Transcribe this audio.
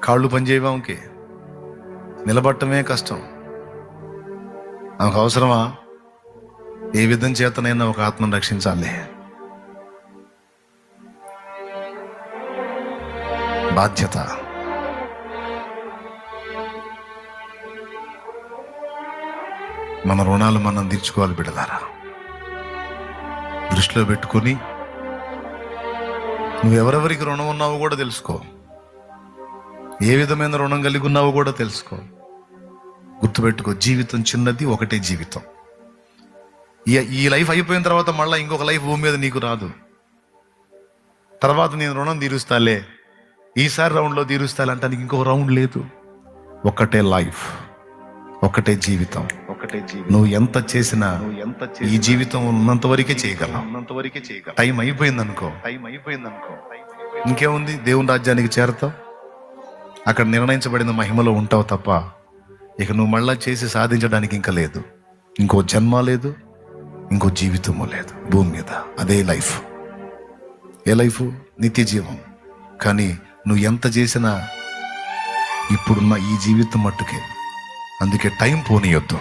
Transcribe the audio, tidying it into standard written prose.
కాళ్ళు పనిచేయవు ఆమెకి, నిలబడటమే కష్టం. ఆమెకు అవసరమా? ఏ విధం చేతనైనా ఒక ఆత్మను రక్షించాలి. బాధ్యత. మన రుణాలు మనం తీర్చుకోవాలి బిడ్డలారా. దృష్టిలో పెట్టుకుని నువ్వెవరెవరికి రుణం ఉన్నావో కూడా తెలుసుకో, ఏ విధమైన రుణం కలిగి ఉన్నావో కూడా తెలుసుకో. గుర్తుపెట్టుకో, జీవితం చిన్నది, ఒకటే జీవితం. ఈ లైఫ్ అయిపోయిన తర్వాత మళ్ళీ ఇంకొక లైఫ్ భూమి మీద నీకు రాదు. తర్వాత నేను రుణం తీరుస్తాలే, ఈసారి రౌండ్లో తీరుస్తాలే అంటానికి ఇంకొక రౌండ్ లేదు. ఒకటే లైఫ్, ఒకటే జీవితం. నువ్వు ఎంత చేసినా ఈ జీవితం ఉన్నంత వరకే చేయగలవు. టైం అయిపోయింది అనుకో, ఇంకేముంది, దేవుని రాజ్యానికి చేరతావు, అక్కడ నిర్ణయించబడిన మహిమలో ఉంటావు తప్ప ఇక నువ్వు మళ్ళా చేసి సాధించడానికి ఇంకా లేదు. ఇంకో జన్మ లేదు, ఇంకో జీవితము లేదు భూమి మీద. అదే లైఫ్. ఏ లైఫ్? నిత్య జీవం. కానీ నువ్వు ఎంత చేసినా ఇప్పుడున్న ఈ జీవితం మట్టుకే. అందుకే టైం పోనీయొద్దు.